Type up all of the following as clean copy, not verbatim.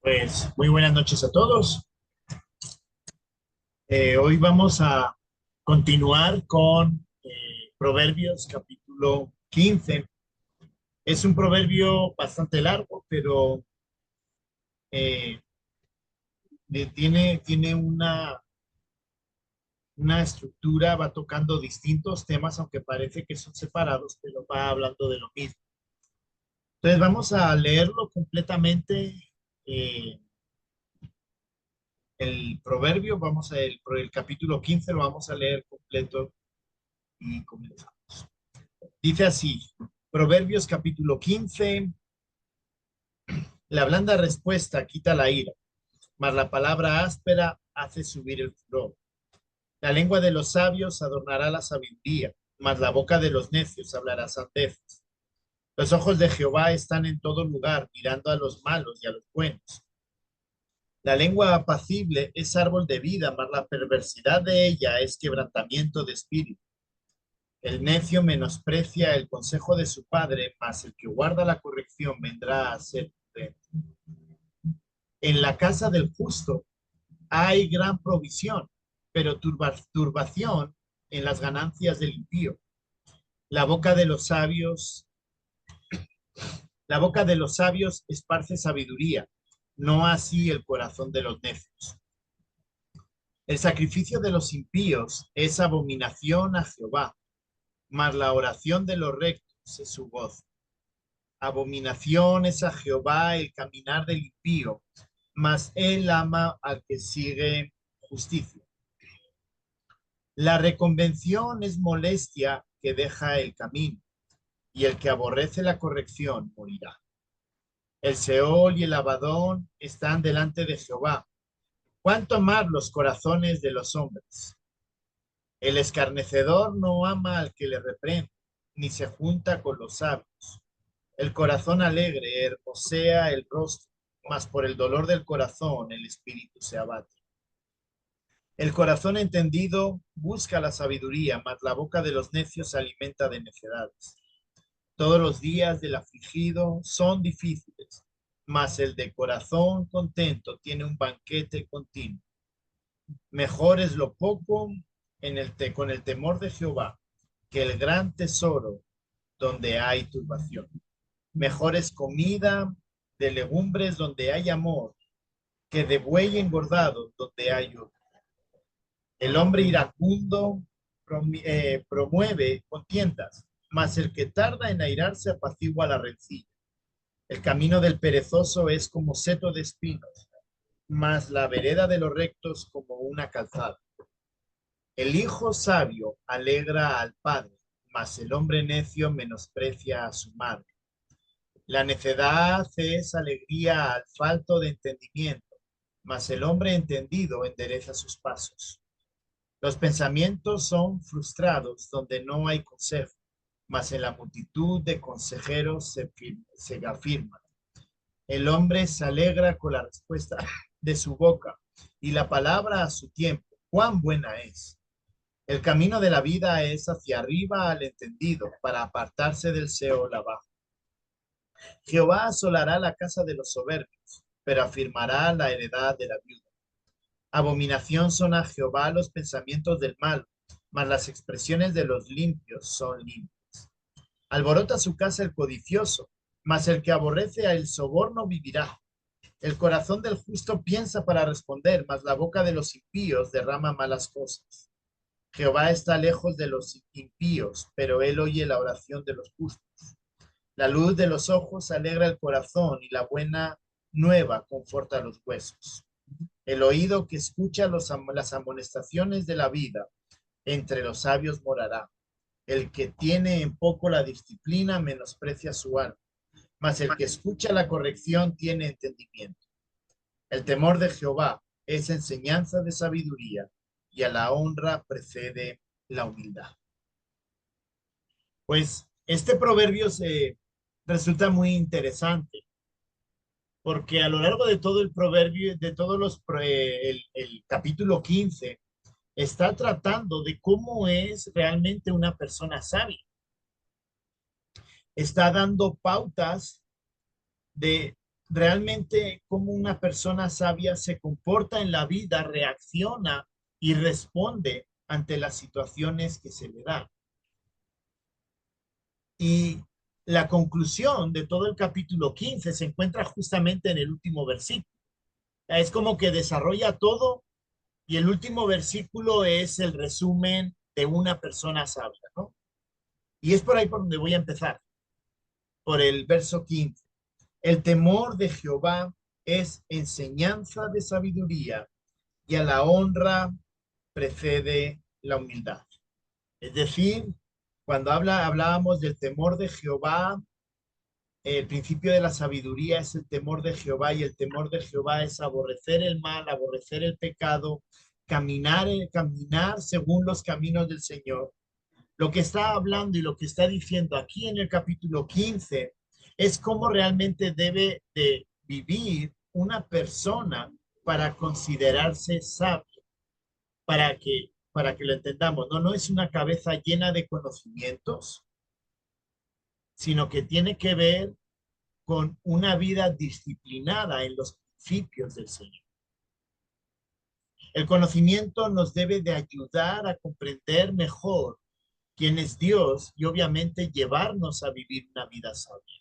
Pues muy buenas noches a todos. Hoy vamos a continuar con Proverbios capítulo 15. Es un proverbio bastante largo, pero eh, tiene una estructura, va tocando distintos temas, aunque parece que son separados, pero va hablando de lo mismo. Entonces vamos a leerlo completamente. eh, el proverbio, el capítulo 15 lo vamos a leer completo y comenzamos. Dice así, Proverbios capítulo 15: la blanda respuesta quita la ira, mas la palabra áspera hace subir el furor. La lengua de los sabios adornará la sabiduría, mas la boca de los necios hablará sandeces. Los ojos de Jehová están en todo lugar, mirando a los malos y a los buenos. La lengua apacible es árbol de vida, mas la perversidad de ella es quebrantamiento de espíritu. El necio menosprecia el consejo de su padre, mas el que guarda la corrección vendrá a ser prudente. En la casa del justo hay gran provisión, pero turbación en las ganancias del impío. La boca de los sabios, la boca de los sabios esparce sabiduría, no así el corazón de los necios. El sacrificio de los impíos es abominación a Jehová, mas la oración de los rectos es su voz. Abominación es a Jehová el caminar del impío, mas él ama al que sigue justicia. La reconvención es molestia que deja el camino, y el que aborrece la corrección morirá. El Seol y el Abadón están delante de Jehová. ¿Cuánto más los corazones de los hombres? El escarnecedor no ama al que le reprende, ni se junta con los sabios. El corazón alegre hermosea el rostro, mas por el dolor del corazón el espíritu se abate. El corazón entendido busca la sabiduría, mas la boca de los necios se alimenta de necedades. Todos los días del afligido son difíciles, mas el de corazón contento tiene un banquete continuo. Mejor es lo poco con el temor de Jehová que el gran tesoro donde hay turbación. Mejor es comida de legumbres donde hay amor que de buey engordado donde hay odio. El hombre iracundo promueve contiendas, mas el que tarda en airarse apacigua la rencilla. El camino del perezoso es como seto de espinos, mas la vereda de los rectos como una calzada. El hijo sabio alegra al padre, mas el hombre necio menosprecia a su madre. La necedad es alegría al falto de entendimiento, mas el hombre entendido endereza sus pasos. Los pensamientos son frustrados donde no hay consejo, mas en la multitud de consejeros se afirman. El hombre se alegra con la respuesta de su boca y la palabra a su tiempo. ¡Cuán buena es! El camino de la vida es hacia arriba al entendido, para apartarse del Seol abajo. Jehová asolará la casa de los soberbios, pero afirmará la heredad de la viuda. Abominación son a Jehová los pensamientos del mal, mas las expresiones de los limpios son limpias. Alborota su casa el codicioso, mas el que aborrece al soborno vivirá. El corazón del justo piensa para responder, mas la boca de los impíos derrama malas cosas. Jehová está lejos de los impíos, pero él oye la oración de los justos. La luz de los ojos alegra el corazón y la buena nueva conforta los huesos. El oído que escucha las amonestaciones de la vida, entre los sabios morará. El que tiene en poco la disciplina menosprecia su alma, mas el que escucha la corrección tiene entendimiento. El temor de Jehová es enseñanza de sabiduría, y a la honra precede la humildad. Pues este proverbio se resulta muy interesante, porque a lo largo de todo el proverbio, de todos el capítulo 15, está tratando de cómo es realmente una persona sabia. Está dando pautas de realmente cómo una persona sabia se comporta en la vida, reacciona y responde ante las situaciones que se le dan. Y la conclusión de todo el capítulo 15 se encuentra justamente en el último versículo. Es como que desarrolla todo y el último versículo es el resumen de una persona sabia, ¿no? Y es por ahí por donde voy a empezar, por el verso 15. El temor de Jehová es enseñanza de sabiduría y a la honra precede la humildad. Es decir, cuando hablábamos del temor de Jehová, el principio de la sabiduría es el temor de Jehová y el temor de Jehová es aborrecer el mal, aborrecer el pecado, caminar según los caminos del Señor. Lo que está hablando y lo que está diciendo aquí en el capítulo 15 es cómo realmente debe de vivir una persona para considerarse sabio, para que lo entendamos. No, no es una cabeza llena de conocimientos, sino que tiene que ver con una vida disciplinada en los principios del Señor. El conocimiento nos debe de ayudar a comprender mejor quién es Dios y obviamente llevarnos a vivir una vida sabia.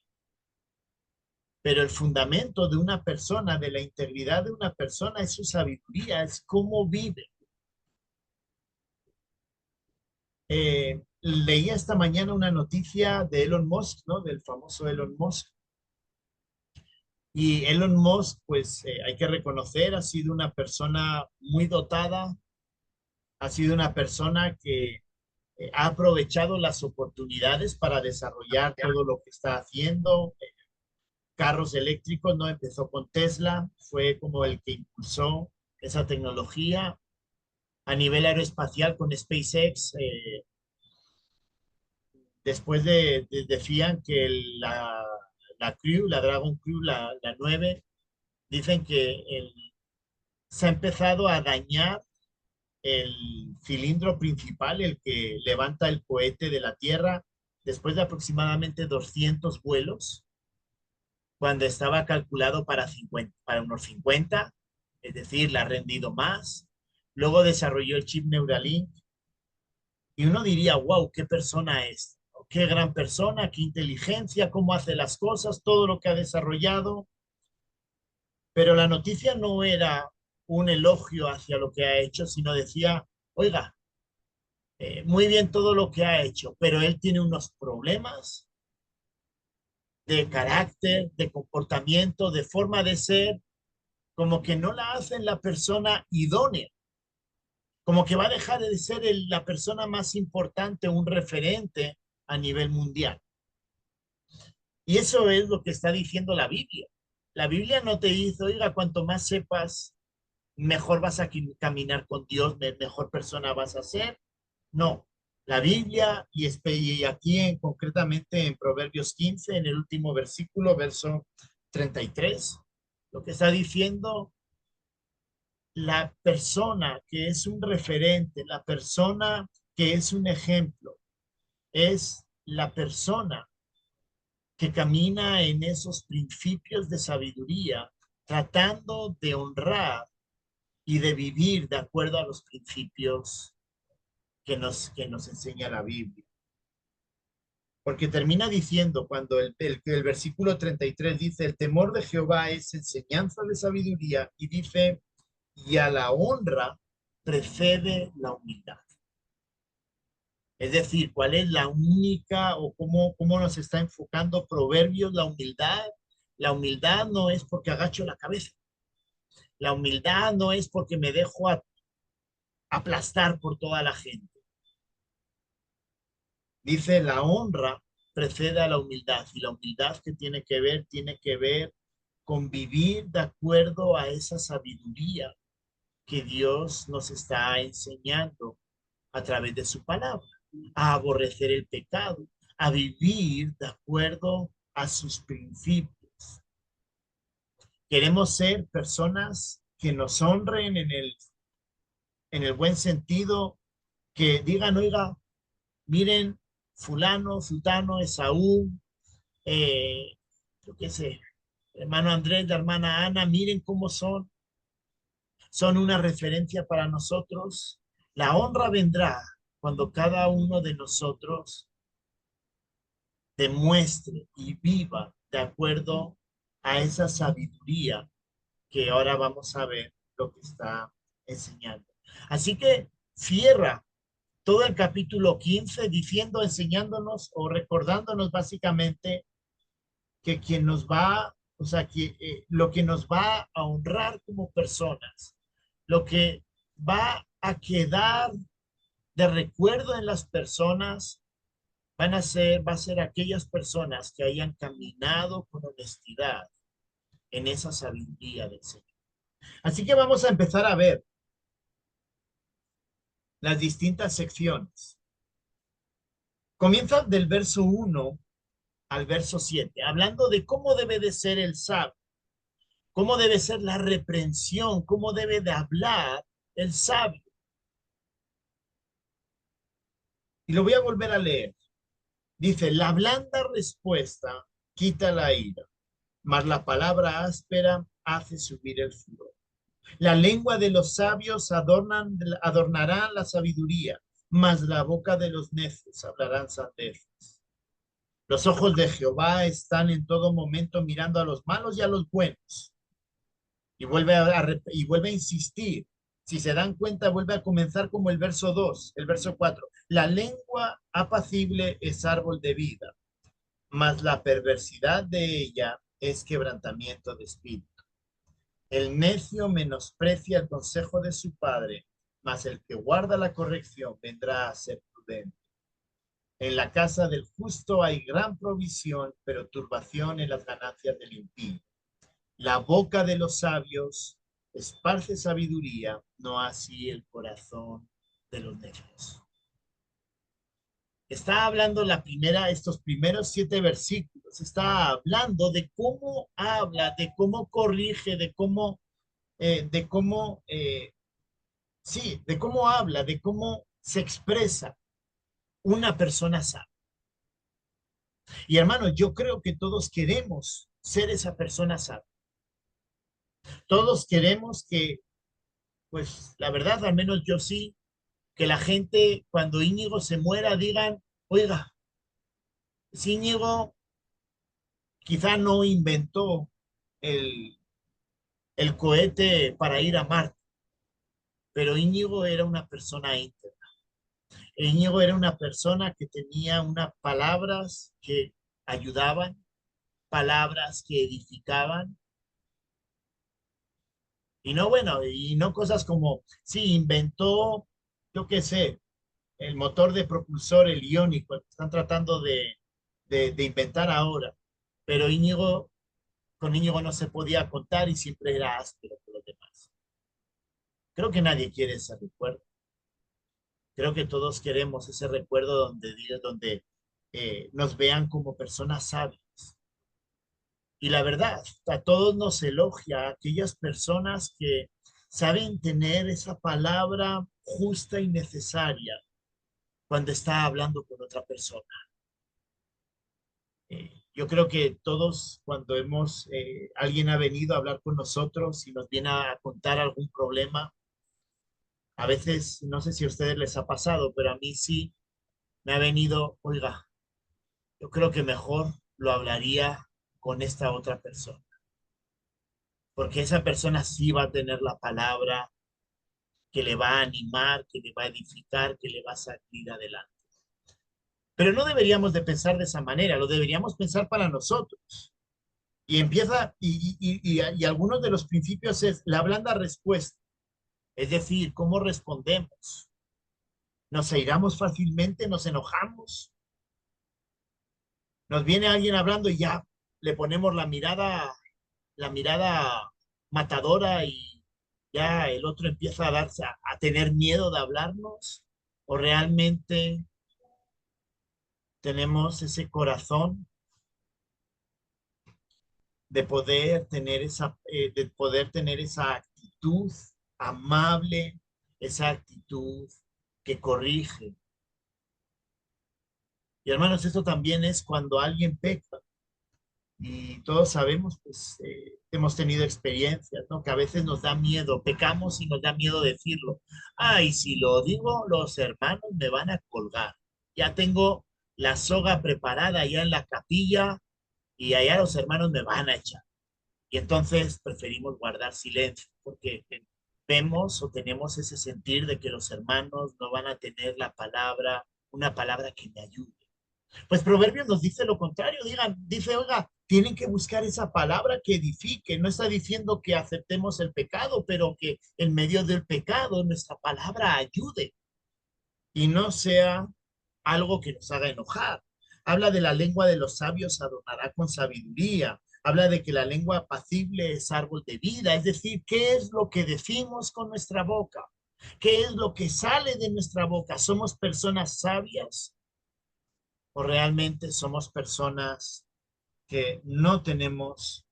Pero el fundamento de una persona, de la integridad de una persona, es su sabiduría, es cómo vive. Leía esta mañana una noticia de Elon Musk, ¿no? Del famoso Elon Musk. Y Elon Musk, pues hay que reconocer, ha sido una persona muy dotada, ha sido una persona que ha aprovechado las oportunidades para desarrollar todo lo que está haciendo. Carros eléctricos, ¿no? Empezó con Tesla, fue como el que impulsó esa tecnología. A nivel aeroespacial con SpaceX, después decían que la Crew, la Dragon Crew, la 9, dicen que se ha empezado a dañar el cilindro principal, el que levanta el cohete de la Tierra, después de aproximadamente 200 vuelos, cuando estaba calculado para unos 50, es decir, la ha rendido más. Luego desarrolló el chip Neuralink y uno diría, wow, qué persona es, qué gran persona, qué inteligencia, cómo hace las cosas, todo lo que ha desarrollado. Pero la noticia no era un elogio hacia lo que ha hecho, sino decía, oiga, muy bien todo lo que ha hecho, pero él tiene unos problemas de carácter, de comportamiento, de forma de ser, como que no la hacen la persona idónea, como que va a dejar de ser la persona más importante, un referente a nivel mundial. Y eso es lo que está diciendo la Biblia. La Biblia no te dice, oiga, cuanto más sepas, mejor vas a caminar con Dios, mejor persona vas a ser. No, la Biblia, y aquí concretamente en Proverbios 15, en el último versículo, verso 33, lo que está diciendo, la persona que es un referente, la persona que es un ejemplo, es la persona que camina en esos principios de sabiduría, tratando de honrar y de vivir de acuerdo a los principios que nos enseña la Biblia. Porque termina diciendo, cuando el versículo 33 dice, el temor de Jehová es enseñanza de sabiduría, y dice, y a la honra precede la humildad. Es decir, ¿cuál es la única o cómo nos está enfocando Proverbios la humildad? La humildad no es porque agacho la cabeza. La humildad no es porque me dejo aplastar por toda la gente. Dice, la honra precede a la humildad y la humildad que tiene que ver con vivir de acuerdo a esa sabiduría que Dios nos está enseñando a través de su palabra, a aborrecer el pecado, a vivir de acuerdo a sus principios. Queremos ser personas que nos honren en el buen sentido, que digan, oiga, miren, fulano, sutano, Esaú, yo qué sé, hermano Andrés, la hermana Ana, miren cómo son una referencia para nosotros. La honra vendrá cuando cada uno de nosotros demuestre y viva de acuerdo a esa sabiduría que ahora vamos a ver lo que está enseñando. Así que cierra todo el capítulo 15 diciendo, enseñándonos o recordándonos básicamente que quien nos va, o sea, que lo que nos va a honrar como personas, lo que va a quedar de recuerdo en las personas, va a ser aquellas personas que hayan caminado con honestidad en esa sabiduría del Señor. Así que vamos a empezar a ver las distintas secciones. Comienza del verso 1 al verso 7, hablando de cómo debe de ser el sabio, cómo debe ser la reprensión, cómo debe de hablar el sabio. Y lo voy a volver a leer. Dice, la blanda respuesta quita la ira, mas la palabra áspera hace subir el furor. La lengua de los sabios adornará la sabiduría, mas la boca de los necios hablarán sandeces. Los ojos de Jehová están en todo momento mirando a los malos y a los buenos. Y vuelve a insistir. Si se dan cuenta, vuelve a comenzar como el verso 2, el verso 4. La lengua apacible es árbol de vida, mas la perversidad de ella es quebrantamiento de espíritu. El necio menosprecia el consejo de su padre, mas el que guarda la corrección vendrá a ser prudente. En la casa del justo hay gran provisión, pero turbación en las ganancias del impío. La boca de los sabios esparce sabiduría, no así el corazón de los necios. Está hablando estos primeros 7 versículos, está hablando de cómo habla, de cómo corrige, de cómo, sí, de cómo habla, de cómo se expresa una persona sabia. Y hermano, yo creo que todos queremos ser esa persona sabia. Todos queremos que, pues la verdad, al menos yo sí, que la gente cuando Íñigo se muera digan, oiga, si Íñigo quizá no inventó el, el cohete para ir a Marte, pero Íñigo era una persona íntegra. Íñigo era una persona que tenía unas palabras que ayudaban, palabras que edificaban, y no, bueno, y no cosas como, sí, inventó, yo qué sé, el motor de propulsor, el iónico, el que están tratando de inventar ahora, pero con Íñigo no se podía contar y siempre era áspero por los demás. Creo que nadie quiere ese recuerdo. Creo que todos queremos ese recuerdo donde nos vean como personas sabias. Y la verdad, a todos nos elogia a aquellas personas que saben tener esa palabra justa y necesaria cuando está hablando con otra persona. Yo creo que todos, cuando alguien ha venido a hablar con nosotros y nos viene a contar algún problema, a veces, no sé si a ustedes les ha pasado, pero a mí sí me ha venido, oiga, yo creo que mejor lo hablaría con esta otra persona, porque esa persona sí va a tener la palabra que le va a animar, que le va a edificar, que le va a salir adelante. Pero no deberíamos de pensar de esa manera, lo deberíamos pensar para nosotros. Y empieza, y algunos de los principios es la blanda respuesta, es decir, cómo respondemos. Nos airamos fácilmente, nos enojamos, nos viene alguien hablando y ya le ponemos la mirada matadora y ya el otro empieza a darse a tener miedo de hablarnos, o realmente tenemos ese corazón de poder tener esa actitud amable, esa actitud que corrige. Y hermanos, esto también es cuando alguien peca. Y todos sabemos, pues, hemos tenido experiencias, ¿no? Que a veces nos da miedo, pecamos y nos da miedo decirlo. Ay, si lo digo, los hermanos me van a colgar. Ya tengo la soga preparada ya en la capilla y allá los hermanos me van a echar. Y entonces preferimos guardar silencio porque vemos o tenemos ese sentir de que los hermanos no van a tener la palabra, una palabra que me ayude. Pues Proverbios nos dice lo contrario, dice, oiga, tienen que buscar esa palabra que edifique. No está diciendo que aceptemos el pecado, pero que en medio del pecado nuestra palabra ayude y no sea algo que nos haga enojar. Habla de la lengua de los sabios adornará con sabiduría. Habla de que la lengua apacible es árbol de vida. Es decir, ¿qué es lo que decimos con nuestra boca? ¿Qué es lo que sale de nuestra boca? ¿Somos personas sabias o realmente somos personas que no tenemos,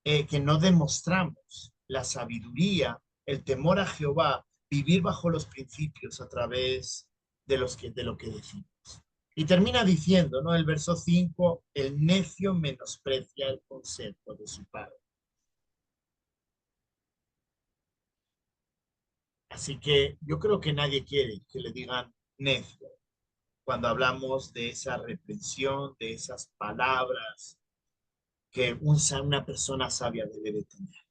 que no demostramos la sabiduría, el temor a Jehová, vivir bajo los principios a través de lo que decimos? Y termina diciendo, ¿no? El verso 5: el necio menosprecia el consejo de su padre. Así que yo creo que nadie quiere que le digan necio cuando hablamos de esa reprensión, de esas palabras que una persona sabia debe de tener.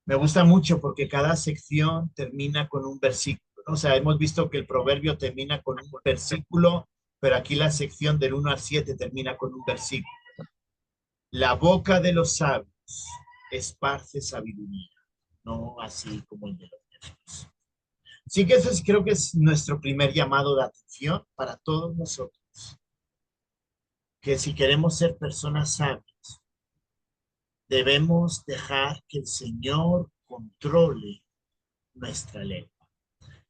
Me gusta mucho porque cada sección termina con un versículo, ¿no? O sea, hemos visto que el proverbio termina con un versículo, pero aquí la sección del 1 al 7 termina con un versículo. La boca de los sabios esparce sabiduría, no así como el de los necios. Sí que creo que es nuestro primer llamado de atención para todos nosotros, que si queremos ser personas sabias, debemos dejar que el Señor controle nuestra lengua.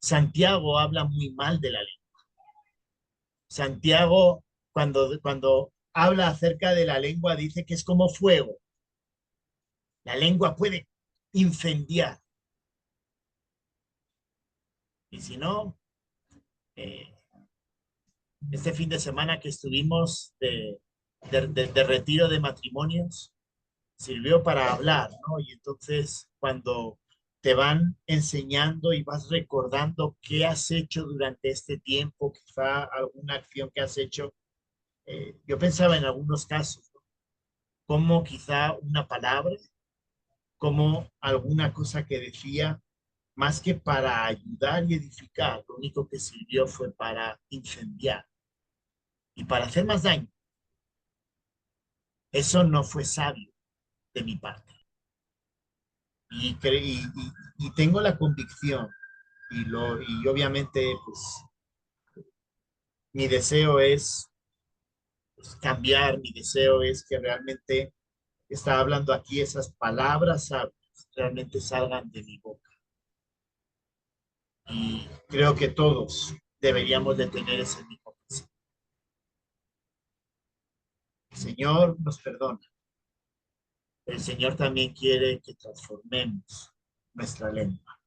Santiago habla muy mal de la lengua. Santiago, cuando habla acerca de la lengua, dice que es como fuego. La lengua puede incendiar. Y si no, eh, este fin de semana que estuvimos de retiro de matrimonios, sirvió para hablar, ¿no? Y entonces cuando te van enseñando y vas recordando qué has hecho durante este tiempo, quizá alguna acción que has hecho, yo pensaba en algunos casos, ¿no? Como quizá una palabra, como alguna cosa que decía, más que para ayudar y edificar, lo único que sirvió fue para incendiar y para hacer más daño. Eso no fue sabio de mi parte. Y, y tengo la convicción y obviamente pues mi deseo es pues, cambiar, mi deseo es que realmente está hablando aquí esas palabras sabias realmente salgan de mi boca. Y creo que todos deberíamos de tener ese mismo principio. El Señor nos perdona. El Señor también quiere que transformemos nuestra lengua.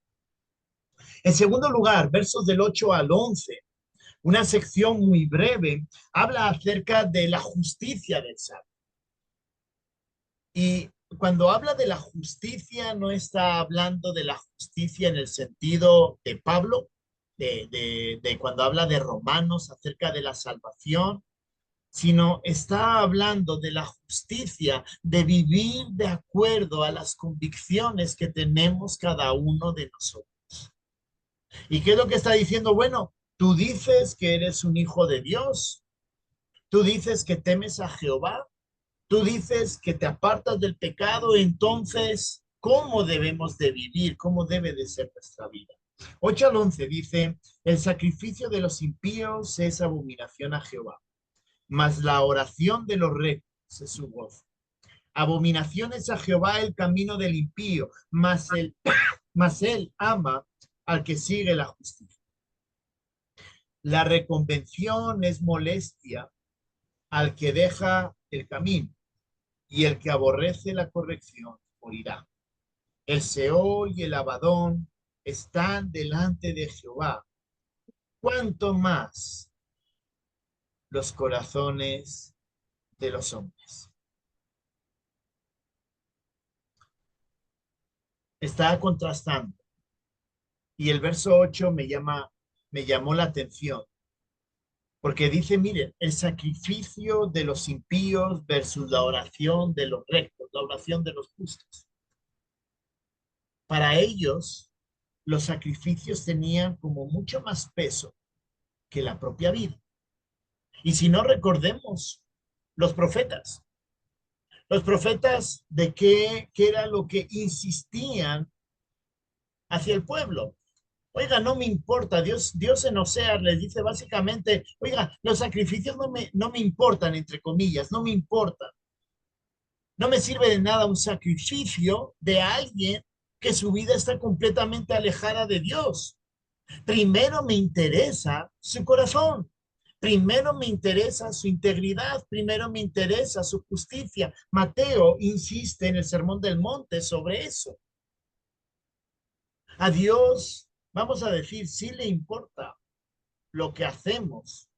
En segundo lugar, versos del 8 al 11, una sección muy breve, habla acerca de la justicia del sabio. Y cuando habla de la justicia, no está hablando de la justicia en el sentido de Pablo, de cuando habla de Romanos acerca de la salvación, sino está hablando de la justicia, de vivir de acuerdo a las convicciones que tenemos cada uno de nosotros. ¿Y qué es lo que está diciendo? Bueno, tú dices que eres un hijo de Dios, tú dices que temes a Jehová, tú dices que te apartas del pecado, entonces, ¿cómo debemos de vivir? ¿Cómo debe de ser nuestra vida? 8 al 11 dice, el sacrificio de los impíos es abominación a Jehová, mas la oración de los rectos es su gozo. Abominación es a Jehová el camino del impío, mas él ama al que sigue la justicia. La reconvención es molestia al que deja el camino, y el que aborrece la corrección morirá. El Seol y el Abadón están delante de Jehová. ¿Cuánto más los corazones de los hombres. Está contrastando. Y el verso 8 me llamó la atención, porque dice, miren, el sacrificio de los impíos versus la oración de los rectos, la oración de los justos. Para ellos, los sacrificios tenían como mucho más peso que la propia vida. Y si no recordemos, los profetas, de qué era lo que insistían hacia el pueblo. Oiga, no me importa, Dios en Oseas les dice básicamente, oiga, los sacrificios no me importan, entre comillas, no me importan. No me sirve de nada un sacrificio de alguien que su vida está completamente alejada de Dios. Primero me interesa su corazón. Primero me interesa su integridad, primero me interesa su justicia. Mateo insiste en el Sermón del Monte sobre eso. A Dios, vamos a decir, sí le importa lo que hacemos,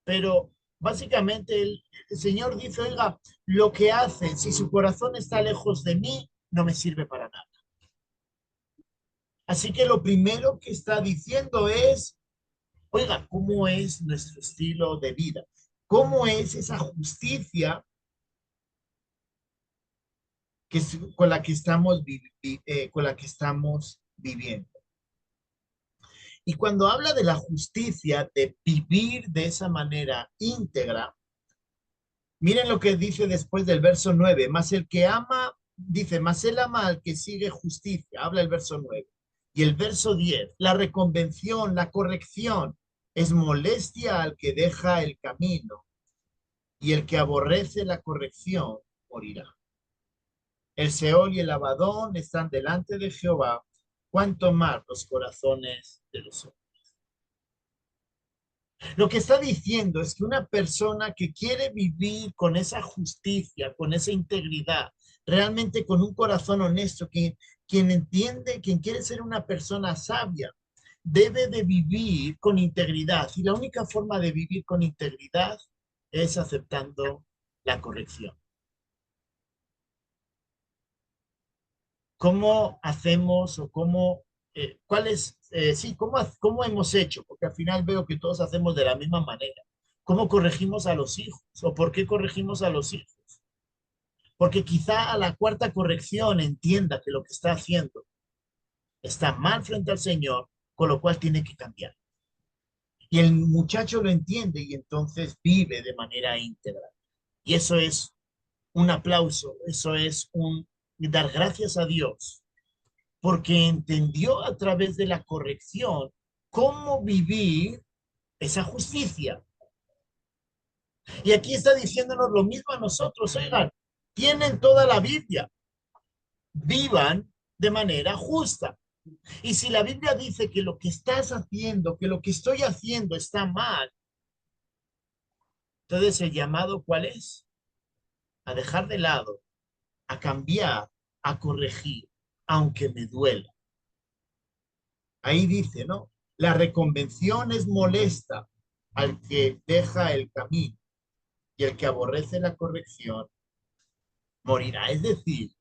pero básicamente el Señor dice, oiga, lo que hacen, si su corazón está lejos de mí, no me sirve para nada. Así que lo primero que está diciendo es, oiga, ¿cómo es nuestro estilo de vida? ¿Cómo es esa justicia con la que con la que estamos viviendo? Y cuando habla de la justicia, de vivir de esa manera íntegra, miren lo que dice después del verso 9, más el que ama, dice, más él ama al que sigue justicia, habla el verso 9. Y el verso 10, la reconvención, la corrección, es molestia al que deja el camino, y el que aborrece la corrección morirá. El Seol y el Abadón están delante de Jehová, cuanto más los corazones de los hombres. Lo que está diciendo es que una persona que quiere vivir con esa justicia, con esa integridad, realmente con un corazón honesto, quien entiende, quien quiere ser una persona sabia, debe de vivir con integridad. Y la única forma de vivir con integridad es aceptando la corrección. ¿Cómo hacemos o cuál es, sí, cómo hemos hecho? Porque al final veo que todos hacemos de la misma manera. ¿Cómo corregimos a los hijos? ¿O por qué corregimos a los hijos? Porque quizá a la cuarta corrección entienda que lo que está haciendo está mal frente al Señor, con lo cual tiene que cambiar. Y el muchacho lo entiende y entonces vive de manera íntegra. Y eso es un aplauso, eso es un dar gracias a Dios porque entendió a través de la corrección cómo vivir esa justicia. Y aquí está diciéndonos lo mismo a nosotros, oigan, tienen toda la Biblia, vivan de manera justa. Y si la Biblia dice que lo que estás haciendo, que lo que estoy haciendo está mal, entonces el llamado, ¿cuál es? A dejar de lado, a cambiar, a corregir, aunque me duela. Ahí dice, ¿no? La reconvención es molesta al que deja el camino y el que aborrece la corrección morirá. Es decir,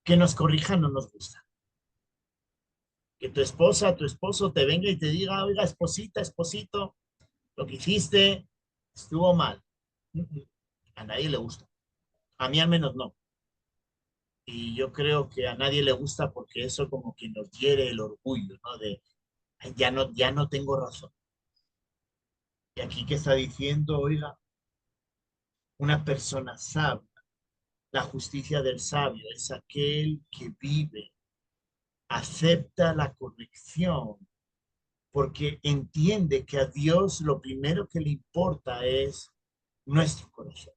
que nos corrijan no nos gusta. Que tu esposa, tu esposo te venga y te diga, oiga, esposita, esposito, lo que hiciste estuvo mal. A nadie le gusta. A mí al menos no. Y yo creo que a nadie le gusta porque eso como que nos hiere el orgullo, ¿no? De, "Ay, ya no tengo razón". Y aquí que está diciendo, oiga, una persona sabia, la justicia del sabio es aquel que vive, acepta la corrección, porque entiende que a Dios lo primero que le importa es nuestro corazón.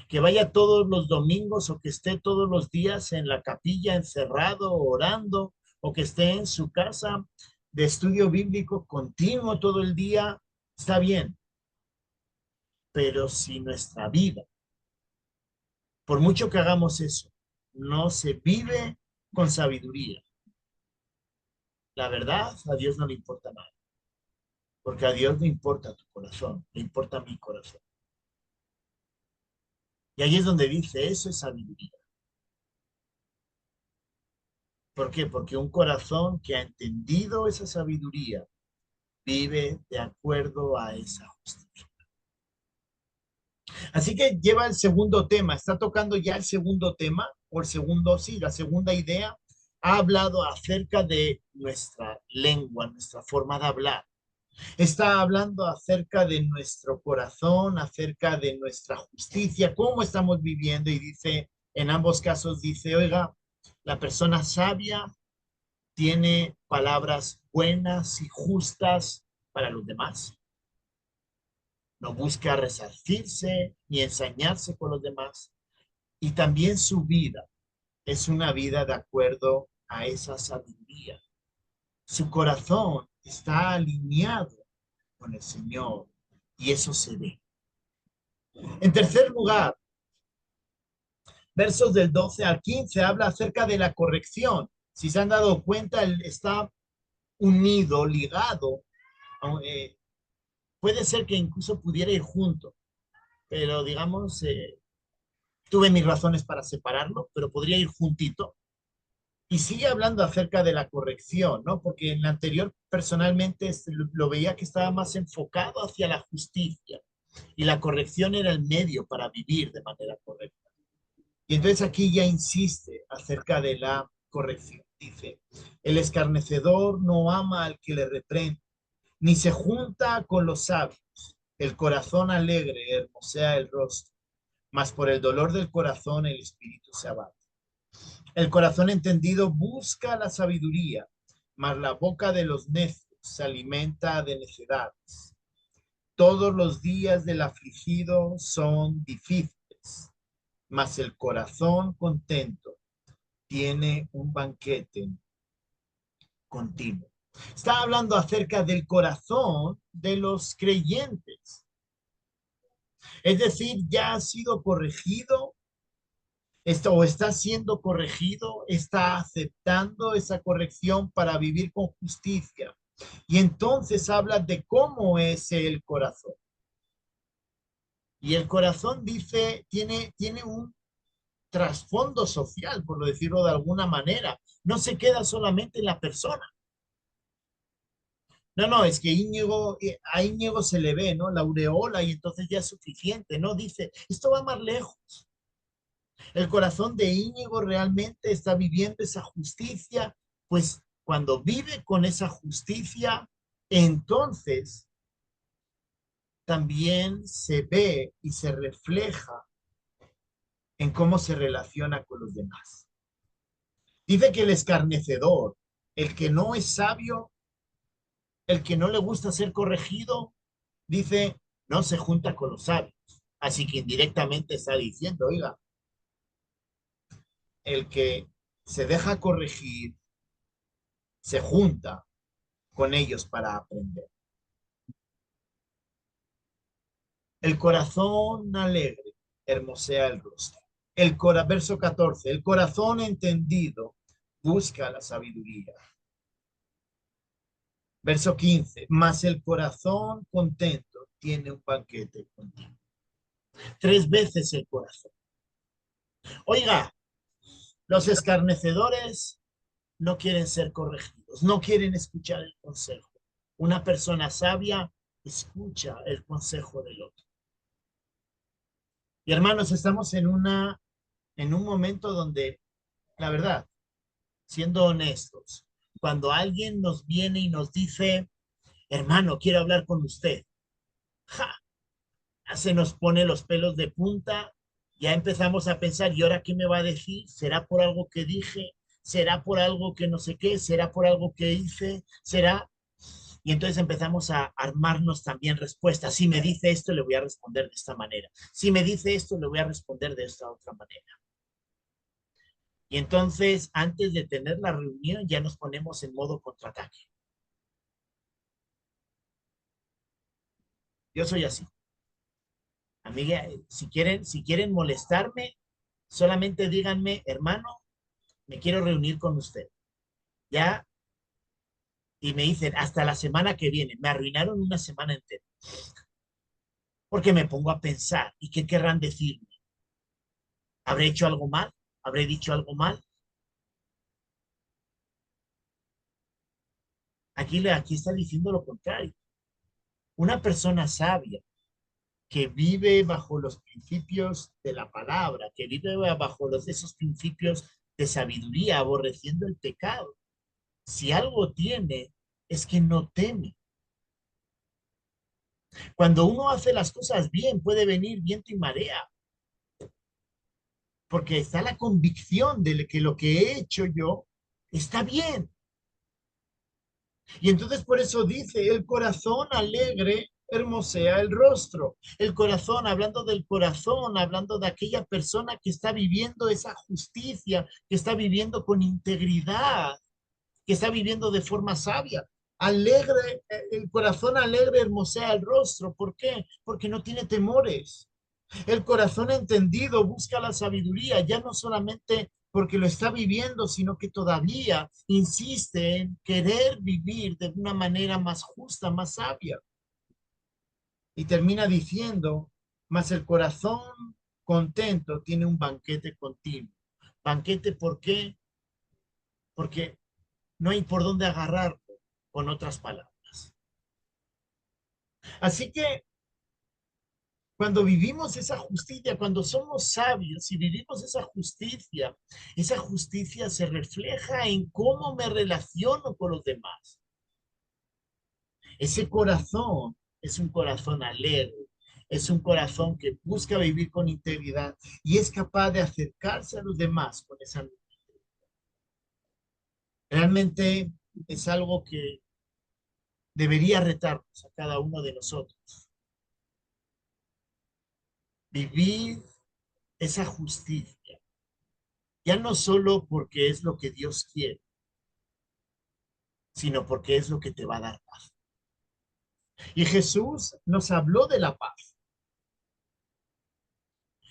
Que vaya todos los domingos o que esté todos los días en la capilla encerrado orando o que esté en su casa de estudio bíblico continuo todo el día, está bien. Pero si nuestra vida, por mucho que hagamos eso, no se vive con sabiduría, la verdad a Dios no le importa nada. porque a Dios le importa tu corazón, le importa mi corazón. Y ahí es donde dice, eso es sabiduría. ¿Por qué? Porque un corazón que ha entendido esa sabiduría vive de acuerdo a esa justicia. Así que lleva el segundo tema, está tocando ya el segundo tema, o el segundo, sí, la segunda idea. Ha hablado acerca de nuestra lengua, nuestra forma de hablar. Está hablando acerca de nuestro corazón, acerca de nuestra justicia, cómo estamos viviendo y dice, en ambos casos dice, oiga, la persona sabia tiene palabras buenas y justas para los demás. No busca resarcirse ni ensañarse con los demás. Y también su vida es una vida de acuerdo a esa sabiduría. Su corazón está alineado con el Señor y eso se ve. En tercer lugar, versos del 12 al 15 habla acerca de la corrección. Si se han dado cuenta, él está unido, ligado. eh, Puede ser que incluso pudiera ir junto, pero digamos, tuve mis razones para separarlo, pero podría ir juntito. Y sigue hablando acerca de la corrección, ¿no? Porque en la anterior personalmente lo veía que estaba más enfocado hacia la justicia y la corrección era el medio para vivir de manera correcta. Y entonces aquí ya insiste acerca de la corrección. Dice, el escarnecedor no ama al que le reprende, ni se junta con los sabios. El corazón alegre hermosea el rostro, mas por el dolor del corazón el espíritu se abate. El corazón entendido busca la sabiduría, mas la boca de los necios se alimenta de necedades. Todos los días del afligido son difíciles, mas el corazón contento tiene un banquete continuo. Está hablando acerca del corazón de los creyentes. Es decir, ya ha sido corregido, o está siendo corregido, está aceptando esa corrección para vivir con justicia. Y entonces habla de cómo es el corazón. Y el corazón dice, tiene un trasfondo social, por decirlo de alguna manera. No se queda solamente en la persona. No, no, es que Íñigo, a Íñigo se le ve, ¿no? La aureola y entonces ya es suficiente, ¿no? Dice, esto va más lejos. El corazón de Íñigo realmente está viviendo esa justicia, pues cuando vive con esa justicia, entonces también se ve y se refleja en cómo se relaciona con los demás. Dice que el escarnecedor, el que no es sabio, el que no le gusta ser corregido, dice, no se junta con los sabios. Así que indirectamente está diciendo, oiga, el que se deja corregir, se junta con ellos para aprender. El corazón alegre hermosea el rostro. Verso 14, el corazón entendido busca la sabiduría. Verso 15, mas el corazón contento tiene un banquete continuo. 3 veces el corazón. Oiga, los escarnecedores no quieren ser corregidos, no quieren escuchar el consejo. Una persona sabia escucha el consejo del otro. Y hermanos, estamos en un momento donde, la verdad, siendo honestos, cuando alguien nos viene y nos dice, hermano, quiero hablar con usted, ¡ja! Se nos pone los pelos de punta, ya empezamos a pensar, ¿y ahora qué me va a decir? ¿Será por algo que dije? ¿Será por algo que no sé qué? ¿Será por algo que hice? ¿Será? Y entonces empezamos a armarnos también respuestas. Si me dice esto, le voy a responder de esta manera. Si me dice esto, le voy a responder de esta otra manera. Y entonces, antes de tener la reunión, ya nos ponemos en modo contraataque. Yo soy así. Amiga, si quieren molestarme, solamente díganme, hermano, me quiero reunir con usted. Ya, y me dicen hasta la semana que viene, me arruinaron una semana entera, porque me pongo a pensar, ¿y qué querrán decirme? ¿Habré hecho algo mal? ¿Habré dicho algo mal? Aquí está diciendo lo contrario. Una persona sabia que vive bajo los principios de la palabra, que vive bajo esos principios de sabiduría, aborreciendo el pecado. Si algo tiene, es que no teme. Cuando uno hace las cosas bien, puede venir viento y marea, porque está la convicción de que lo que he hecho yo está bien. Y entonces por eso dice, el corazón alegre hermosea el rostro. El corazón, hablando del corazón, hablando de aquella persona que está viviendo esa justicia, que está viviendo con integridad, que está viviendo de forma sabia. Alegre, el corazón alegre hermosea el rostro. ¿Por qué? Porque no tiene temores. El corazón entendido busca la sabiduría, ya no solamente porque lo está viviendo, sino que todavía insiste en querer vivir de una manera más justa, más sabia. Y termina diciendo, mas el corazón contento tiene un banquete continuo. Banquete, ¿por qué? Porque no hay por dónde agarrarlo, con otras palabras. Así que cuando vivimos esa justicia, cuando somos sabios y vivimos esa justicia se refleja en cómo me relaciono con los demás. Ese corazón es un corazón alegre, es un corazón que busca vivir con integridad y es capaz de acercarse a los demás con esa misma. Realmente es algo que debería retarnos a cada uno de nosotros. Vivir esa justicia, ya no solo porque es lo que Dios quiere, sino porque es lo que te va a dar paz. Y Jesús nos habló de la paz.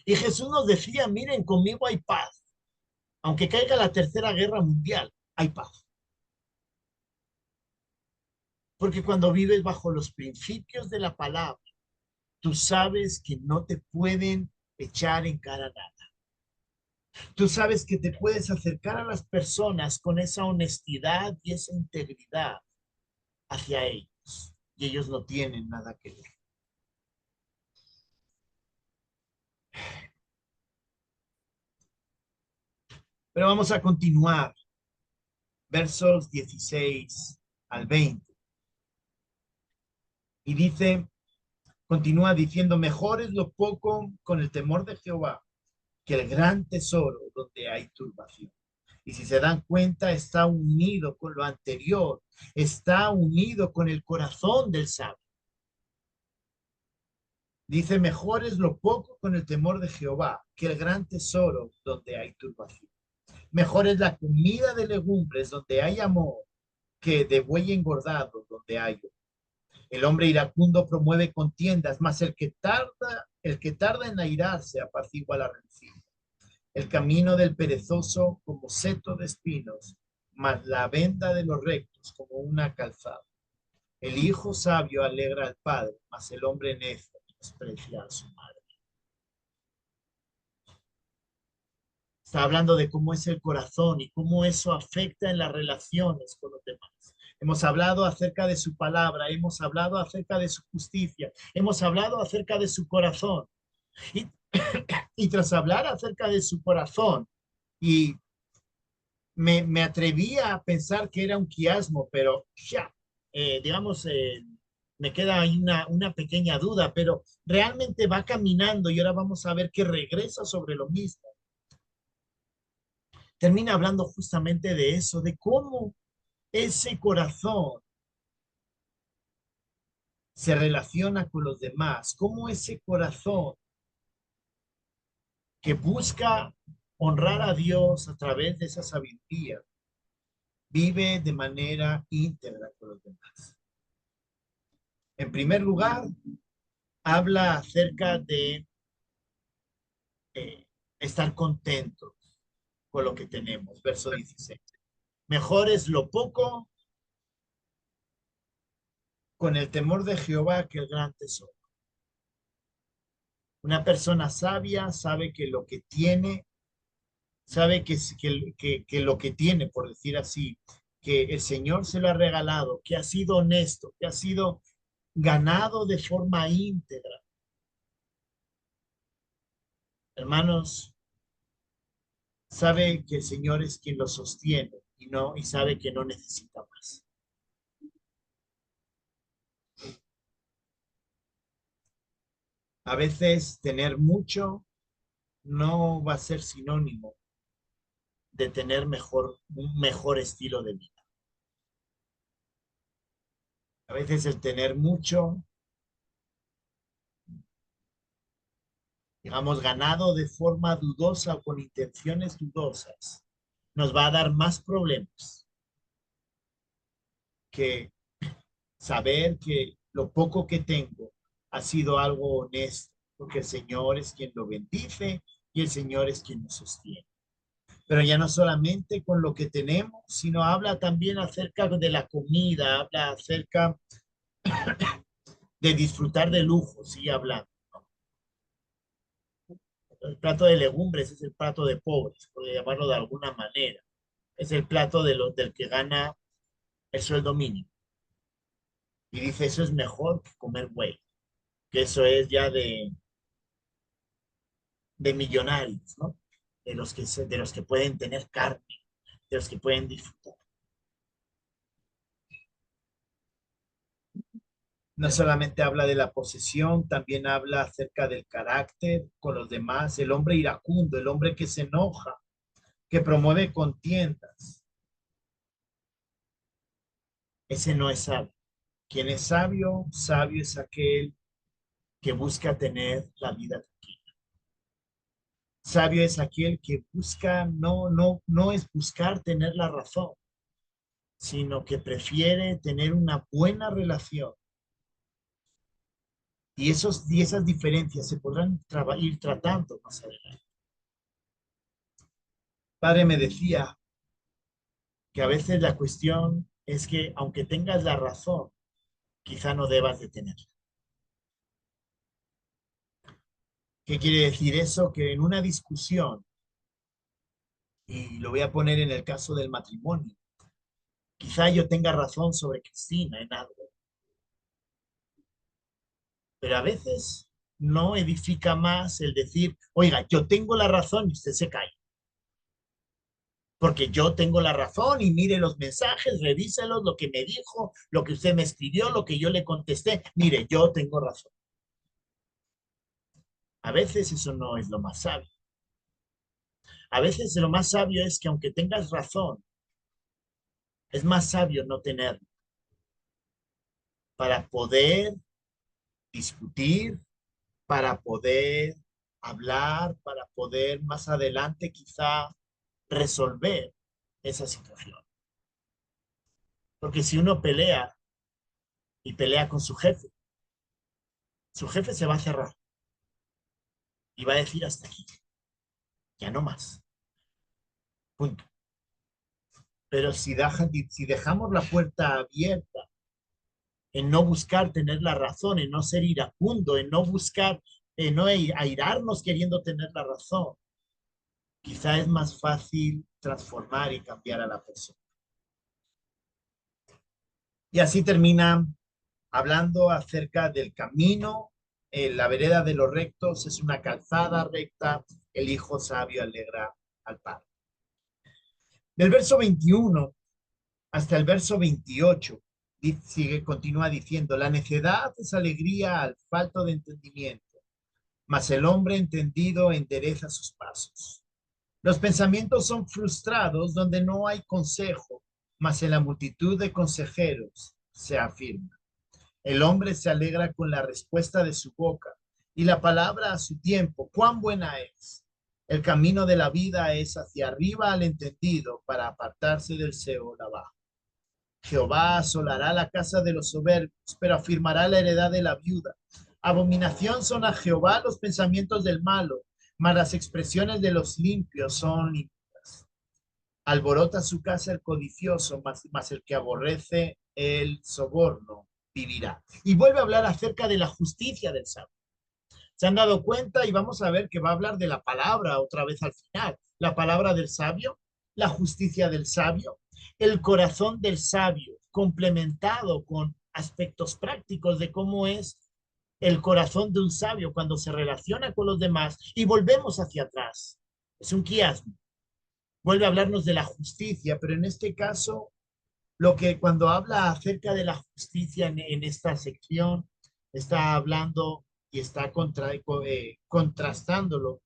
Y Jesús nos decía, miren, conmigo hay paz. Aunque caiga la tercera guerra mundial, hay paz. Porque cuando vives bajo los principios de la palabra, tú sabes que no te pueden echar en cara nada. Tú sabes que te puedes acercar a las personas con esa honestidad y esa integridad hacia ellos. Y ellos no tienen nada que ver. Pero vamos a continuar. Versos 16 al 20. Y dice, continúa diciendo, mejor es lo poco con el temor de Jehová que el gran tesoro donde hay turbación. Y si se dan cuenta, está unido con lo anterior, está unido con el corazón del sabio. Dice, mejor es lo poco con el temor de Jehová que el gran tesoro donde hay turbación. Mejor es la comida de legumbres donde hay amor que de buey engordado donde hay. El hombre iracundo promueve contiendas, mas el que tarda en airarse apacigua la rencilla. El camino del perezoso como seto de espinos, mas la venda de los rectos como una calzada. El hijo sabio alegra al padre, mas el hombre necio desprecia a su madre. Está hablando de cómo es el corazón y cómo eso afecta en las relaciones con los demás. Hemos hablado acerca de su palabra, hemos hablado acerca de su justicia, hemos hablado acerca de su corazón. Y, y tras hablar acerca de su corazón, y me atrevía a pensar que era un quiasmo, pero ya, digamos, me queda ahí una pequeña duda, pero realmente va caminando y ahora vamos a ver que regresa sobre lo mismo. Termina hablando justamente de eso, de cómo ese corazón se relaciona con los demás, cómo ese corazón que busca honrar a Dios a través de esa sabiduría, vive de manera íntegra con los demás. En primer lugar, habla acerca de estar contentos con lo que tenemos. Verso 16. Mejor es lo poco con el temor de Jehová que el gran tesoro. Una persona sabia sabe que lo que tiene, sabe que lo que tiene, por decir así, que el Señor se lo ha regalado, que ha sido honesto, que ha sido ganado de forma íntegra. Hermanos, sabe que el Señor es quien lo sostiene y sabe que no necesita más. A veces tener mucho no va a ser sinónimo de tener un mejor estilo de vida. A veces el tener mucho, digamos, ganado de forma dudosa o con intenciones dudosas, nos va a dar más problemas que saber que lo poco que tengo ha sido algo honesto, porque el Señor es quien lo bendice y el Señor es quien nos sostiene. Pero ya no solamente con lo que tenemos, sino habla también acerca de la comida, habla acerca de disfrutar de lujo, sigue hablando. El plato de legumbres es el plato de pobres, por llamarlo de alguna manera. Es el plato del que gana el sueldo mínimo. Y dice, eso es mejor que comer buey, que eso es ya de millonarios, ¿no? De los que pueden tener carne, de los que pueden disfrutar. No solamente habla de la posesión, también habla acerca del carácter con los demás, el hombre iracundo, el hombre que se enoja, que promueve contiendas. Ese no es sabio. Quien es sabio, sabio es aquel que busca tener la vida tranquila. Sabio es aquel que busca, no es buscar tener la razón, sino que prefiere tener una buena relación. Y esas diferencias se podrán ir tratando más adelante. Padre me decía que a veces la cuestión es que aunque tengas la razón, quizá no debas de tenerla. ¿Qué quiere decir eso? Que en una discusión, y lo voy a poner en el caso del matrimonio, quizá yo tenga razón sobre Cristina en algo, pero a veces no edifica más el decir, oiga, yo tengo la razón y usted se cae. Porque yo tengo la razón y mire los mensajes, revíselos, lo que me dijo, lo que usted me escribió, lo que yo le contesté. Mire, yo tengo razón. A veces eso no es lo más sabio. A veces lo más sabio es que aunque tengas razón, es más sabio no tenerlo para poder discutir, para poder hablar, para poder más adelante quizá resolver esa situación. Porque si uno pelea y pelea con su jefe se va a cerrar y va a decir hasta aquí, ya no más, punto. Pero si dejamos la puerta abierta en no buscar tener la razón, en no ser iracundo, en no buscar, en no airarnos queriendo tener la razón, quizá es más fácil transformar y cambiar a la persona. Y así termina hablando acerca del camino. La vereda de los rectos es una calzada recta, el hijo sabio alegra al padre. Del verso 21 hasta el verso 28, continúa diciendo, la necedad es alegría al falto de entendimiento, mas el hombre entendido endereza sus pasos. Los pensamientos son frustrados donde no hay consejo, mas en la multitud de consejeros se afirma. El hombre se alegra con la respuesta de su boca y la palabra a su tiempo. ¡Cuán buena es! El camino de la vida es hacia arriba al entendido para apartarse del Seol abajo. Jehová asolará la casa de los soberbios, pero afirmará la heredad de la viuda. Abominación son a Jehová los pensamientos del malo, mas las expresiones de los limpios son limpias. Alborota su casa el codicioso, mas el que aborrece el soborno vivirá. Y vuelve a hablar acerca de la justicia del sabio. ¿Se han dado cuenta? Y vamos a ver que va a hablar de la palabra otra vez al final. La palabra del sabio, la justicia del sabio, el corazón del sabio, complementado con aspectos prácticos de cómo es el corazón de un sabio cuando se relaciona con los demás. Y volvemos hacia atrás. Es un quiasmo. Vuelve a hablarnos de la justicia, pero en este caso, lo que cuando habla acerca de la justicia en esta sección, está hablando y está contrastándolo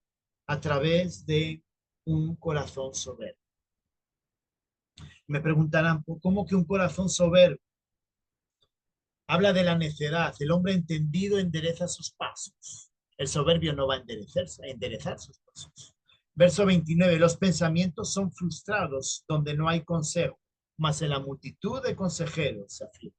a través de un corazón soberbio. Me preguntarán, ¿cómo que un corazón soberbio? Habla de la necedad. El hombre entendido endereza sus pasos. El soberbio no va a enderezar sus pasos. Verso 29. Los pensamientos son frustrados donde no hay consejo, mas en la multitud de consejeros se afirma.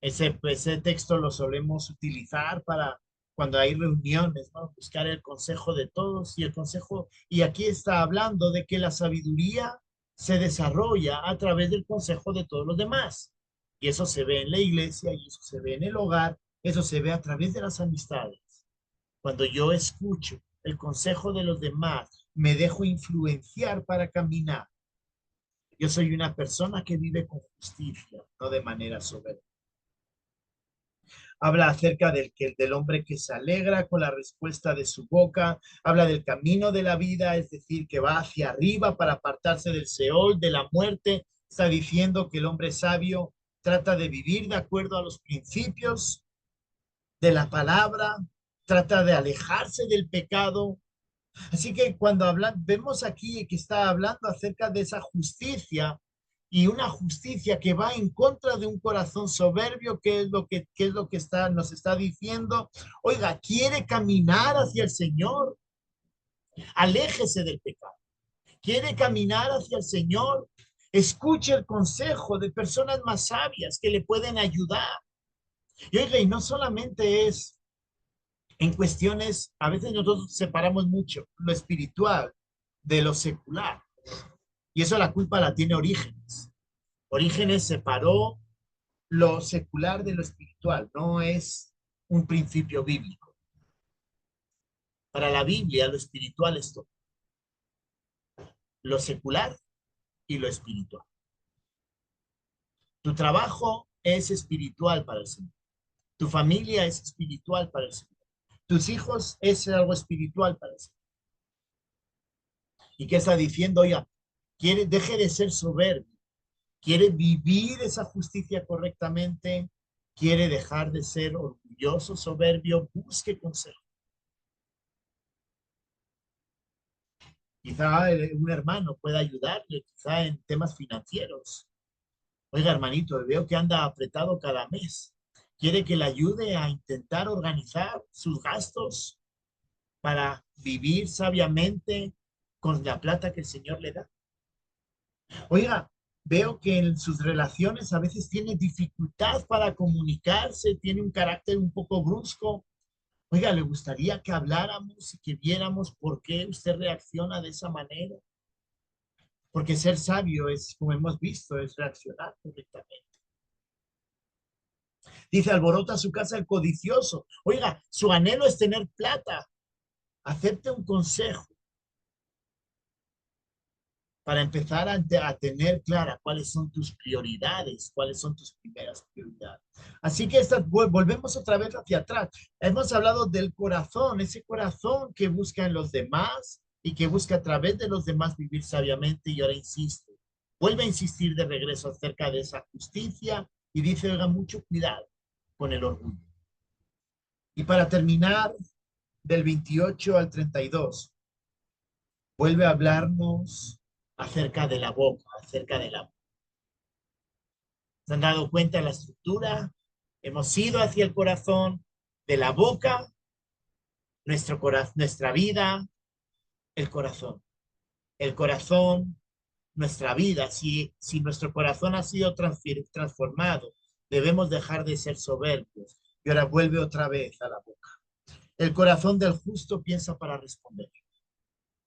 Ese texto lo solemos utilizar para cuando hay reuniones, ¿no? Buscar el consejo de todos y el consejo, y aquí está hablando de que la sabiduría se desarrolla a través del consejo de todos los demás. Y eso se ve en la iglesia, y eso se ve en el hogar, eso se ve a través de las amistades. Cuando yo escucho el consejo de los demás, me dejo influenciar para caminar. Yo soy una persona que vive con justicia, no de manera soberbia. Habla acerca del hombre que se alegra con la respuesta de su boca, habla del camino de la vida, es decir, que va hacia arriba para apartarse del Seol, de la muerte. Está diciendo que el hombre sabio trata de vivir de acuerdo a los principios de la palabra, trata de alejarse del pecado. Así que cuando vemos aquí que está hablando acerca de esa justicia y una justicia que va en contra de un corazón soberbio, qué es lo que nos está diciendo. Oiga, quiere caminar hacia el Señor, aléjese del pecado. Quiere caminar hacia el Señor, escuche el consejo de personas más sabias que le pueden ayudar. Y oiga, y no solamente es en cuestiones, a veces nosotros separamos mucho lo espiritual de lo secular. Y eso la culpa la tiene Orígenes. Orígenes separó lo secular de lo espiritual, no es un principio bíblico. Para la Biblia, lo espiritual es todo, lo secular y lo espiritual. Tu trabajo es espiritual para el Señor. Tu familia es espiritual para el Señor. Tus hijos es algo espiritual para el Señor. ¿Y qué está diciendo? Oiga, deje de ser soberbio. Quiere vivir esa justicia correctamente, quiere dejar de ser orgulloso, soberbio, busque consejo. Quizá un hermano pueda ayudarle, quizá en temas financieros. Oiga, hermanito, veo que anda apretado cada mes. ¿Quiere que le ayude a intentar organizar sus gastos para vivir sabiamente con la plata que el Señor le da? Oiga, veo que en sus relaciones a veces tiene dificultad para comunicarse, tiene un carácter un poco brusco. Oiga, ¿le gustaría que habláramos y que viéramos por qué usted reacciona de esa manera? Porque ser sabio es, como hemos visto, es reaccionar correctamente. Dice, alborota su casa el codicioso. Oiga, su anhelo es tener plata. Acepte un consejo para empezar a tener clara cuáles son tus prioridades, cuáles son tus primeras prioridades. Así que volvemos otra vez hacia atrás. Hemos hablado del corazón, ese corazón que busca en los demás y que busca a través de los demás vivir sabiamente, y ahora insiste, vuelve a insistir de regreso acerca de esa justicia y dice, oiga, mucho cuidado con el orgullo. Y para terminar, del 28 al 32, vuelve a hablarnos acerca de la boca, acerca de la boca. ¿Se han dado cuenta de la estructura? Hemos ido hacia el corazón, de la boca, nuestra vida, el corazón. El corazón, nuestra vida. Si nuestro corazón ha sido transformado, debemos dejar de ser soberbios. Y ahora vuelve otra vez a la boca. El corazón del justo piensa para responder,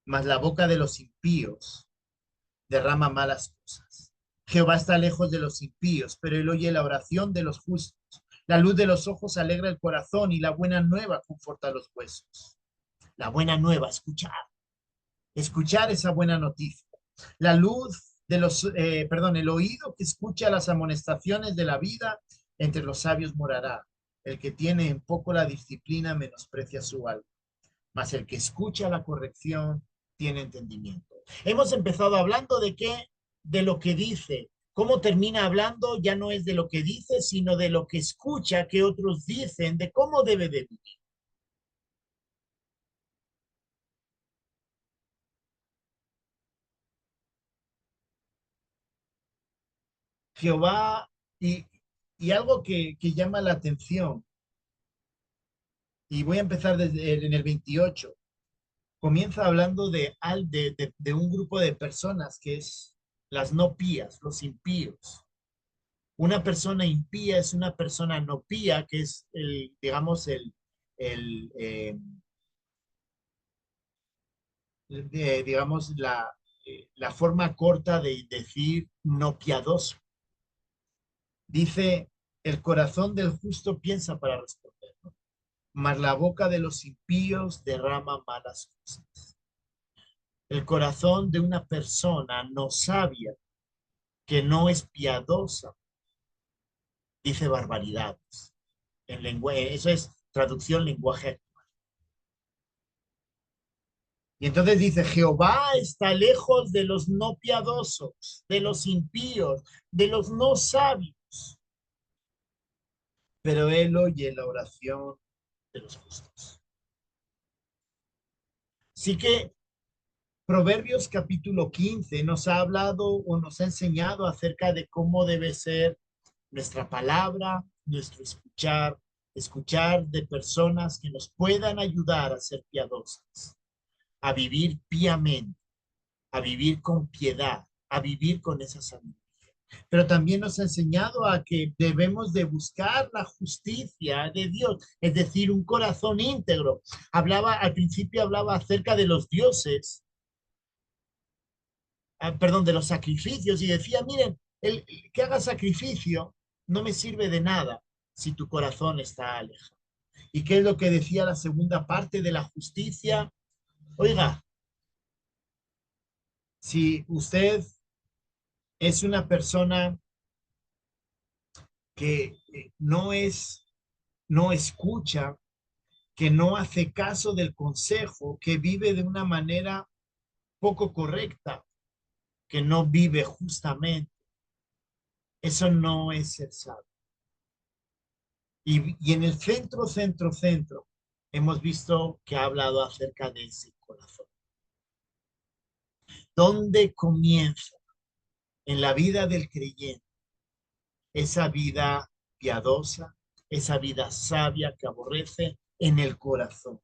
mas la boca de los impíos derrama malas cosas. Jehová está lejos de los impíos, pero él oye la oración de los justos. La luz de los ojos alegra el corazón y la buena nueva conforta los huesos. La buena nueva, escuchar esa buena noticia. La luz de el oído que escucha las amonestaciones de la vida, entre los sabios morará. El que tiene en poco la disciplina menosprecia su alma, mas el que escucha la corrección tiene entendimiento. Hemos empezado hablando de qué, de lo que dice. Cómo termina hablando ya no es de lo que dice, sino de lo que escucha que otros dicen, de cómo debe de vivir. Jehová, y, y algo que llama la atención, y voy a empezar desde en el 28. Comienza hablando de un grupo de personas que es las no pías, los impíos. Una persona impía es una persona no pía, que es digamos, el digamos, la forma corta de decir no piadoso. Dice, el corazón del justo piensa para responder, ¿no? Mas la boca de los impíos derrama malas cosas. El corazón de una persona no sabia, que no es piadosa, dice barbaridades. En lenguaje, eso es traducción lenguaje. Y entonces dice, Jehová está lejos de los no piadosos, de los impíos, de los no sabios, pero él oye la oración de los justos. Así que Proverbios capítulo 15 nos ha hablado o nos ha enseñado acerca de cómo debe ser nuestra palabra, nuestro escuchar, escuchar de personas que nos puedan ayudar a ser piadosas, a vivir piamente, a vivir con piedad, a vivir con esa sabiduría. Pero también nos ha enseñado a que debemos de buscar la justicia de Dios, es decir, un corazón íntegro. Al principio hablaba acerca de los dioses, perdón, de los sacrificios y decía, miren, el que haga sacrificio no me sirve de nada si tu corazón está alejado. ¿Y qué es lo que decía la segunda parte de la justicia? Oiga, si usted es una persona que no escucha, que no hace caso del consejo, que vive de una manera poco correcta, que no vive justamente, eso no es ser sabio. Y en el centro, hemos visto que ha hablado acerca de ese corazón. ¿Dónde comienza en la vida del creyente esa vida piadosa, esa vida sabia que aborrece? En el corazón.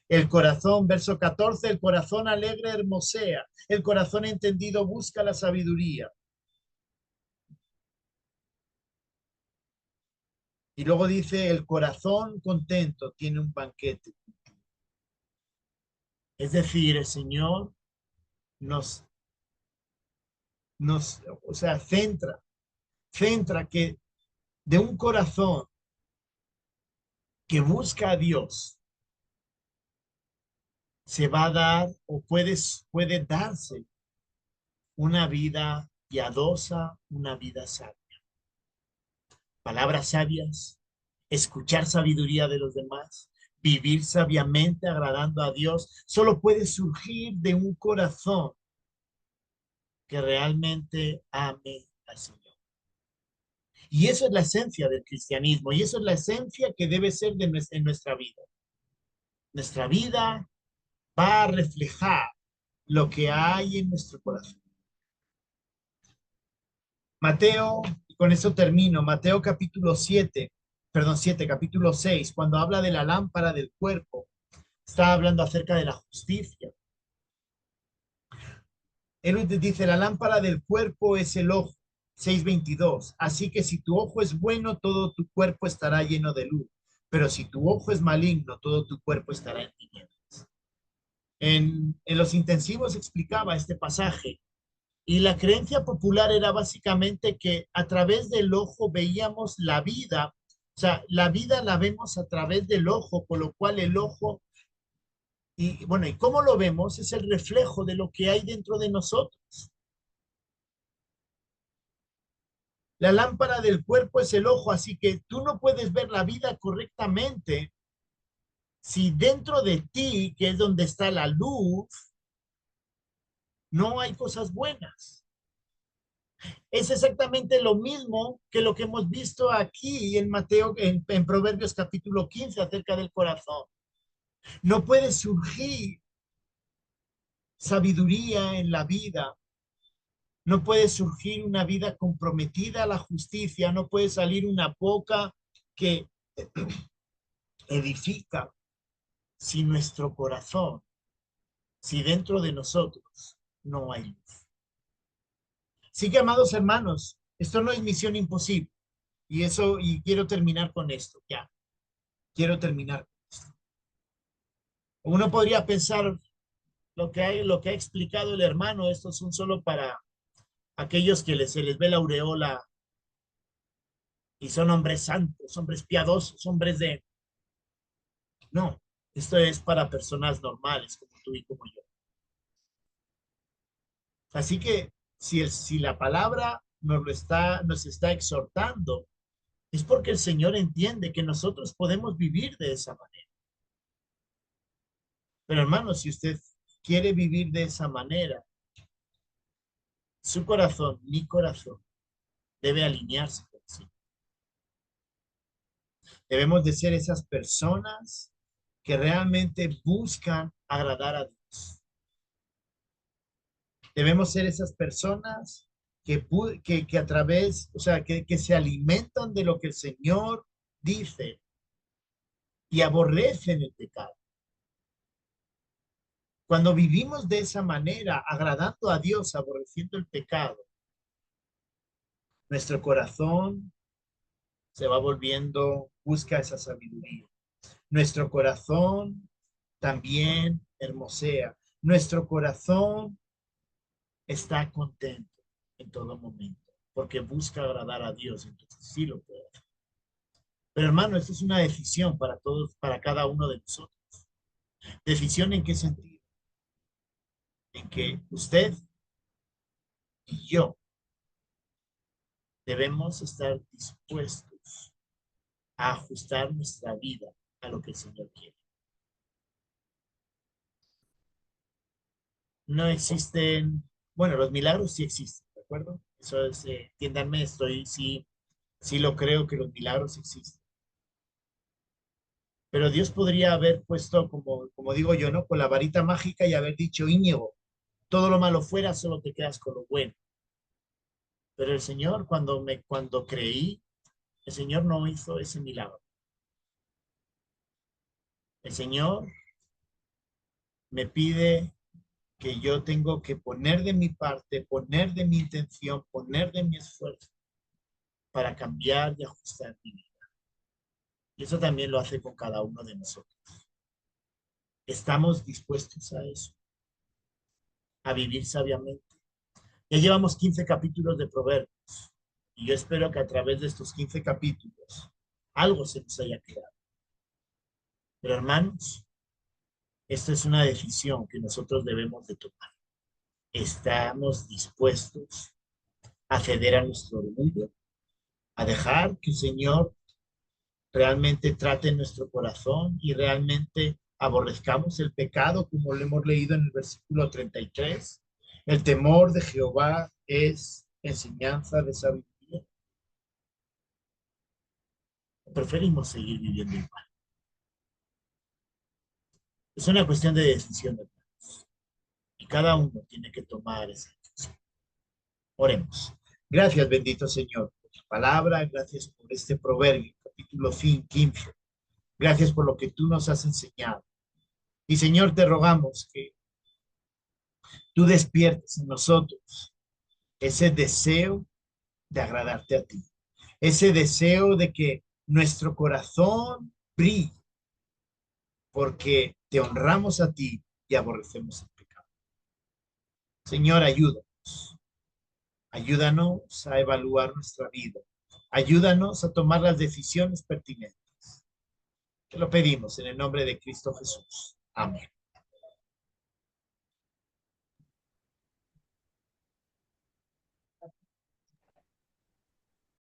El corazón, verso 14, el corazón alegre hermosea, el corazón entendido busca la sabiduría. Y luego dice, el corazón contento tiene un banquete. Es decir, el Señor nos, o sea, centra que de un corazón que busca a Dios se va a dar o puede darse una vida piadosa, una vida sabia. Palabras sabias, escuchar sabiduría de los demás, vivir sabiamente agradando a Dios, solo puede surgir de un corazón que realmente ame al Señor. Y eso es la esencia del cristianismo y eso es la esencia que debe ser en nuestra vida. Nuestra vida va a reflejar lo que hay en nuestro corazón. Mateo, y con eso termino, Mateo capítulo 7, perdón, 7, capítulo 6, cuando habla de la lámpara del cuerpo, está hablando acerca de la justicia. Él dice, la lámpara del cuerpo es el ojo, 6:22. Así que si tu ojo es bueno, todo tu cuerpo estará lleno de luz. Pero si tu ojo es maligno, todo tu cuerpo estará en tinieblas. En los intensivos explicaba este pasaje Y la creencia popular era básicamente que a través del ojo veíamos la vida, o sea, la vida la vemos a través del ojo, con lo cual el ojo, y bueno, ¿y cómo lo vemos? Es el reflejo de lo que hay dentro de nosotros. La lámpara del cuerpo es el ojo, así que tú no puedes ver la vida correctamente si dentro de ti, que es donde está la luz, no hay cosas buenas. Es exactamente lo mismo que lo que hemos visto aquí en Mateo, en Proverbios capítulo 15 acerca del corazón. No puede surgir sabiduría en la vida, no puede surgir una vida comprometida a la justicia, no puede salir una boca que edifica si nuestro corazón, si dentro de nosotros no hay luz. Así que, amados hermanos, esto no es misión imposible. Y quiero terminar con esto, ya. Quiero terminar. Uno podría pensar lo que ha explicado el hermano, estos son solo para aquellos que se les ve la aureola y son hombres santos, hombres piadosos, hombres de... No, esto es para personas normales como tú y como yo. Así que si la palabra nos está exhortando, es porque el Señor entiende que nosotros podemos vivir de esa manera. Pero hermano, si usted quiere vivir de esa manera, su corazón, mi corazón, debe alinearse con sí. Debemos de ser esas personas que realmente buscan agradar a Dios. Debemos ser esas personas que a través, o sea, que se alimentan de lo que el Señor dice y aborrecen el pecado. Cuando vivimos de esa manera, agradando a Dios, aborreciendo el pecado, nuestro corazón se va volviendo, busca esa sabiduría. Nuestro corazón también hermosea. Nuestro corazón está contento en todo momento porque busca agradar a Dios, entonces sí lo puede hacer. Pero hermano, esto es una decisión para todos, para cada uno de nosotros. ¿Decisión en qué sentido? En que usted y yo debemos estar dispuestos a ajustar nuestra vida a lo que el Señor quiere. No existen, bueno, los milagros sí existen, ¿de acuerdo? Eso es, entiéndanme, sí lo creo que los milagros existen. Pero Dios podría haber puesto, como digo yo, ¿no? Con la varita mágica y haber dicho, Íñigo, todo lo malo fuera, solo te quedas con lo bueno. Pero el Señor, cuando creí, el Señor no hizo ese milagro. El Señor me pide que yo tengo que poner de mi parte, poner de mi intención, poner de mi esfuerzo para cambiar y ajustar mi vida. Y eso también lo hace con cada uno de nosotros. ¿Estamos dispuestos a eso? A vivir sabiamente. Ya llevamos 15 capítulos de Proverbios y yo espero que a través de estos 15 capítulos algo se nos haya quedado. Pero hermanos, esta es una decisión que nosotros debemos de tomar. ¿Estamos dispuestos a ceder a nuestro orgullo? ¿A dejar que el Señor realmente trate nuestro corazón y realmente aborrezcamos el pecado, como lo hemos leído en el versículo 33? El temor de Jehová es enseñanza de sabiduría. Preferimos seguir viviendo igual. Es una cuestión de decisión, hermanos. Y cada uno tiene que tomar esa decisión. Oremos. Gracias, bendito Señor, por tu palabra. Gracias por este proverbio, capítulo 15. Gracias por lo que tú nos has enseñado. Y Señor, te rogamos que tú despiertes en nosotros ese deseo de agradarte a ti, ese deseo de que nuestro corazón brille, porque te honramos a ti y aborrecemos el pecado. Señor, ayúdanos. Ayúdanos a evaluar nuestra vida. Ayúdanos a tomar las decisiones pertinentes. Te lo pedimos en el nombre de Cristo Jesús. Amén.